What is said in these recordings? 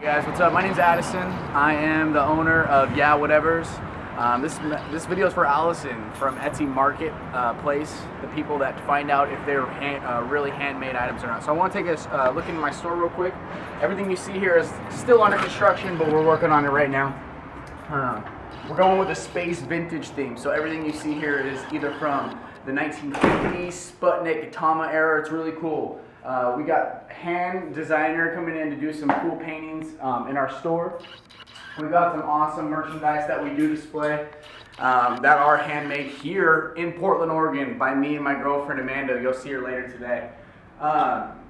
Hey guys, what's up? My name's Addison. I am the owner of WhateverZ. This video is for Allison from Etsy Marketplace, the people that find out if they're really handmade items or not. So I want to take a look into my store real quick. Everything you see here is still under construction, but we're working on it right now. We're going with a space vintage theme, so everything you see here is either from the 1950s, Sputnik, Gatama era. It's really cool. We got hand designer coming in to do some cool paintings in our store. We've got some awesome merchandise that we do display that are handmade here in Portland, Oregon by me and my girlfriend Amanda. You'll see her later today.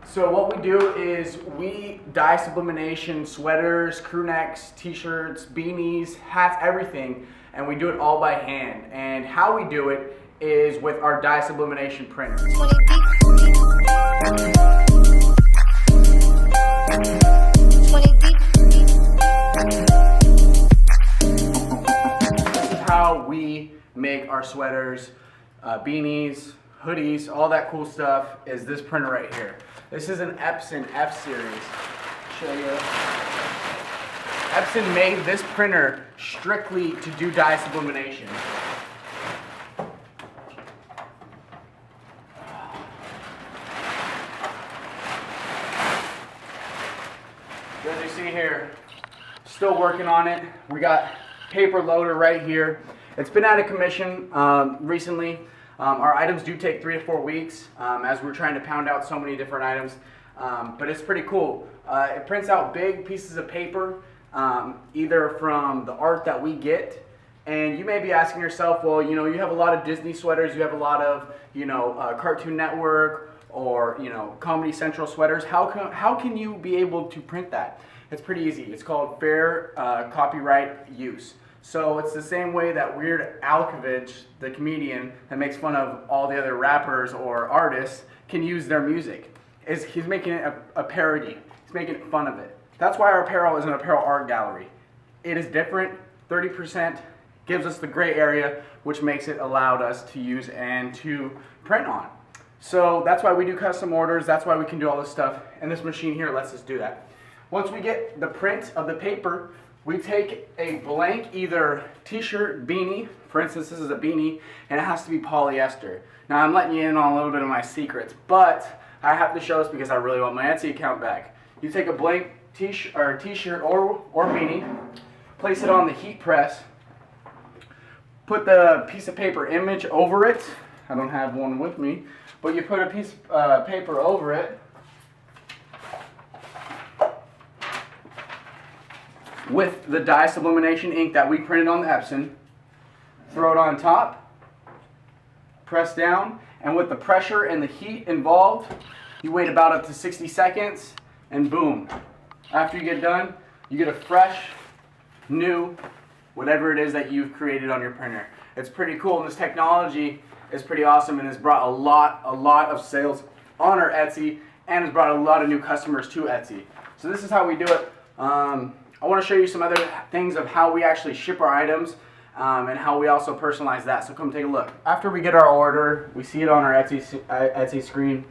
So what we do is we dye sublimation sweaters, crew necks, t-shirts, beanies, hats, everything, and we do it all by hand. And how we do it is with our dye sublimation printer. This is how we make our sweaters, beanies, hoodies, all that cool stuff is this printer right here. This is an Epson F series. Show you. Epson made this printer strictly to do dye sublimation. As you see here, still working on it. We got paper loader right here. It's been out of commission recently. Our items do take 3 to 4 weeks as we're trying to pound out so many different items, but it's pretty cool. It prints out big pieces of paper, either from the art that we get, and you may be asking yourself, well, you know, you have a lot of Disney sweaters, you have a lot of, you know, Cartoon Network, or, you know, Comedy Central sweaters. How can you be able to print that? It's pretty easy. It's called fair copyright use. So it's the same way that Weird Alkovich, the comedian that makes fun of all the other rappers or artists, can use their music. He's making it a parody. He's making fun of it. That's why our apparel is an apparel art gallery. It is different. 30% gives us the gray area, which makes it allowed us to use and to print on. So that's why we do custom orders, that's why we can do all this stuff, and this machine here lets us do that. Once we get the print of the paper, we take a blank either t-shirt, beanie, for instance this is a beanie, and it has to be polyester. Now I'm letting you in on a little bit of my secrets, but I have to show this because I really want my Etsy account back. You take a blank t-shirt or beanie, place it on the heat press, put the piece of paper image over it. I don't have one with me, but you put a piece of paper over it with the dye sublimation ink that we printed on the Epson. Throw it on top, press down, and with the pressure and the heat involved, you wait about up to 60 seconds, and boom. After you get done, you get a fresh, new, whatever it is that you've created on your printer. It's pretty cool, and this technology is pretty awesome and has brought a lot of sales on our Etsy and has brought a lot of new customers to Etsy. So this is how we do it. I want to show you some other things of how we actually ship our items and how we also personalize that. So come take a look. After we get our order, we see it on our Etsy screen.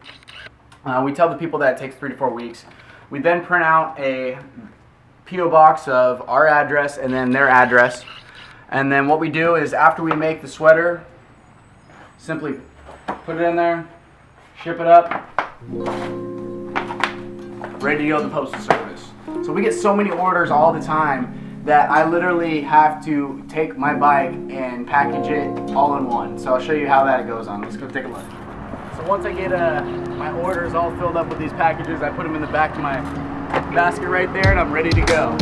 We tell the people that it takes 3 to 4 weeks. We then print out a PO box of our address and then their address. And then what we do is after we make the sweater, simply put it in there, ship it up, ready to go to the postal service. So we get so many orders all the time that I literally have to take my bike and package it all in one. So I'll show you how that goes on. Let's go take a look. So once I get my orders all filled up with these packages, I put them in the back of my basket right there and I'm ready to go.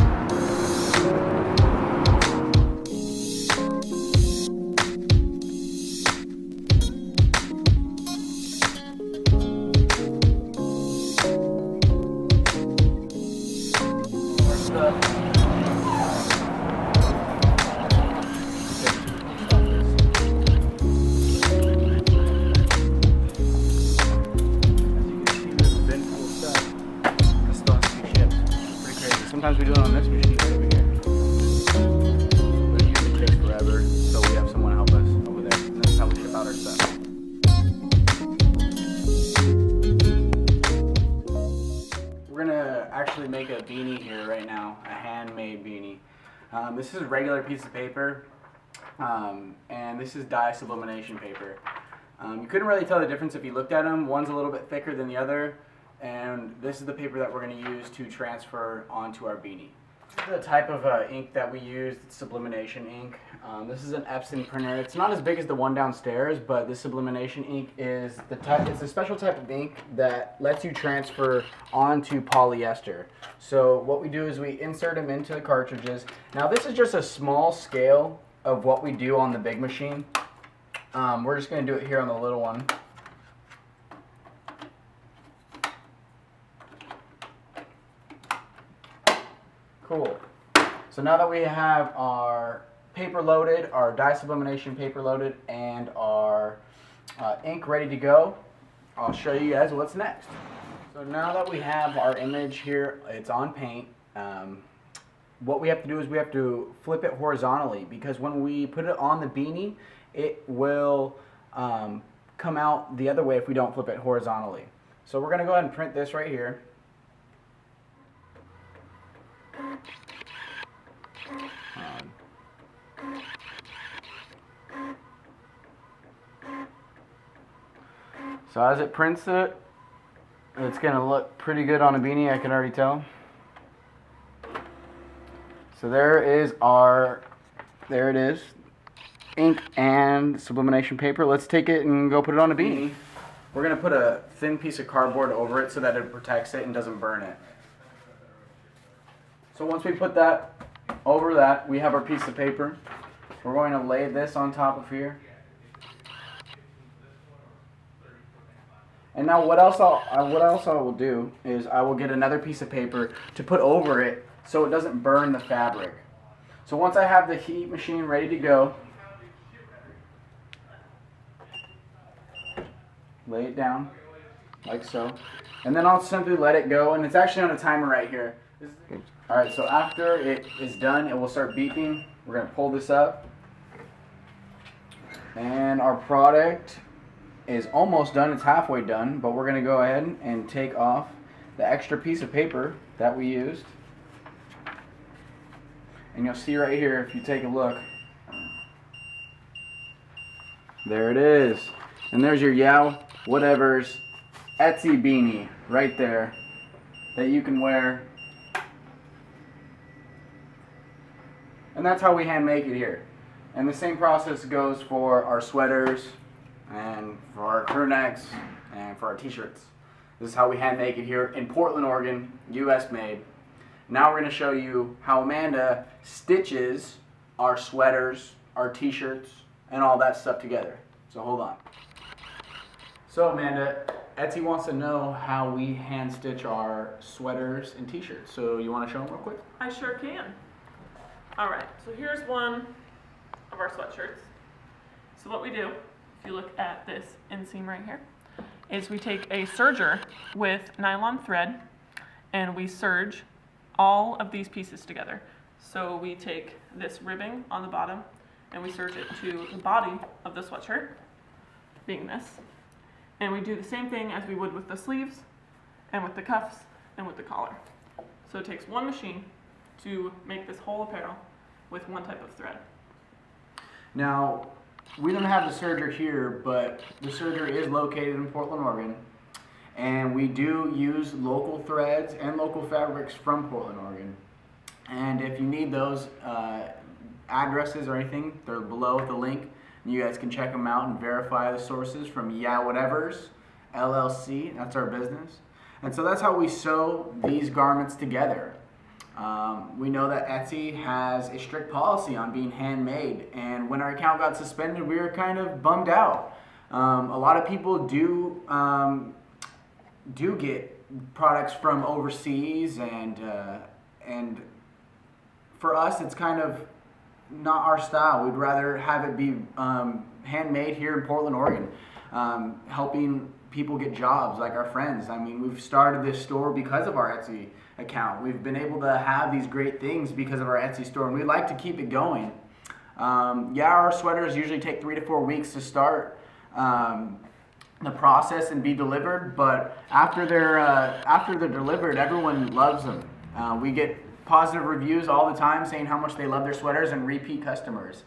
Sometimes we do it on this machine right over here. But it usually takes forever, so we have someone help us over there. And this is how we ship out our stuff. We're gonna actually actually make a beanie here right now, a handmade beanie. This is a regular piece of paper, and this is dye sublimation paper. You couldn't really tell the difference if you looked at them. One's a little bit thicker than the other, and this is the paper that we're going to use to transfer onto our beanie. This is the type of ink that we use, it's sublimation ink. This is an Epson printer. It's not as big as the one downstairs, but this sublimation ink is the type. It's a special type of ink that lets you transfer onto polyester. So what we do is we insert them into the cartridges. Now this is just a small scale of what we do on the big machine. We're just going to do it here on the little one. Cool. So now that we have our paper loaded, our dye sublimation paper loaded, and our ink ready to go, I'll show you guys what's next. So now that we have our image here, it's on paint, what we have to do is we have to flip it horizontally, because when we put it on the beanie, it will come out the other way if we don't flip it horizontally. So we're going to go ahead and print this right here. So as it prints it, it's going to look pretty good on a beanie, I can already tell. So there it is, ink and sublimation paper. Let's take it and go put it on a beanie. We're going to put a thin piece of cardboard over it so that it protects it and doesn't burn it. So once we put that over that, we have our piece of paper. We're going to lay this on top of here. And now what else I will do is I will get another piece of paper to put over it so it doesn't burn the fabric. So once I have the heat machine ready to go, lay it down like so, and then I'll simply let it go, and it's actually on a timer right here. Alright, so after it is done, it will start beeping. We're going to pull this up, and our product is almost done. It's halfway done, but we're going to go ahead and take off the extra piece of paper that we used. And you'll see right here, if you take a look, there it is. And there's your WhateverZ Etsy beanie right there that you can wear. And that's how we hand make it here. And the same process goes for our sweaters, and for our crew necks, and for our t-shirts. This is how we hand make it here in Portland, Oregon, US made. Now we're going to show you how Amanda stitches our sweaters, our t-shirts, and all that stuff together. So hold on. So Amanda, Etsy wants to know how we hand stitch our sweaters and t-shirts. So you want to show them real quick? I sure can. Alright, so here's one of our sweatshirts. So what we do, if you look at this inseam right here, is we take a serger with nylon thread and we serge all of these pieces together. So we take this ribbing on the bottom and we serge it to the body of the sweatshirt, being this. And we do the same thing as we would with the sleeves and with the cuffs and with the collar. So it takes one machine to make this whole apparel with one type of thread. Now, we don't have the serger here, but the serger is located in Portland, Oregon. And we do use local threads and local fabrics from Portland, Oregon. And if you need those addresses or anything, they're below the link. You guys can check them out and verify the sources from WhateverZ LLC. That's our business. And so that's how we sew these garments together. We know that Etsy has a strict policy on being handmade, and when our account got suspended, we were kind of bummed out. A lot of people do get products from overseas, and for us, it's kind of not our style. We'd rather have it be handmade here in Portland, Oregon, helping people get jobs like our friends. I mean, we've started this store because of our Etsy account. We've been able to have these great things because of our Etsy store, and we'd like to keep it going. Yeah, our sweaters usually take 3 to 4 weeks to start, the process and be delivered, but after they're delivered, everyone loves them. We get positive reviews all the time saying how much they love their sweaters and repeat customers.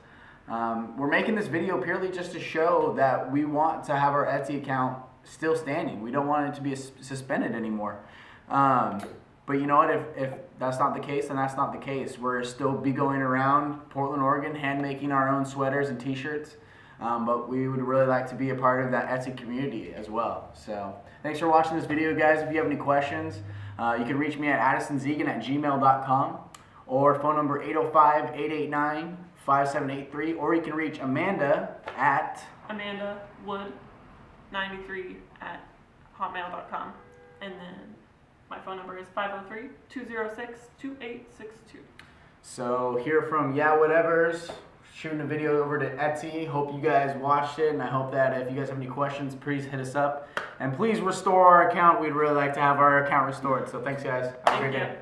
We're making this video purely just to show that we want to have our Etsy account still standing. We don't want it to be suspended anymore. But you know what, if that's not the case, then that's not the case. We're still be going around Portland, Oregon, hand making our own sweaters and t-shirts. But we would really like to be a part of that Etsy community as well. So thanks for watching this video, guys. If you have any questions, you can reach me at addisonzegan@gmail.com or phone number 805-889-5783, or you can reach Amanda at amandawood93@hotmail.com, and then my phone number is 503-206-2862. So here from WhateverZ, shooting a video over to Etsy. Hope you guys watched it, and I hope that if you guys have any questions, please hit us up. And please restore our account. We'd really like to have our account restored. So thanks, guys. Have a great day.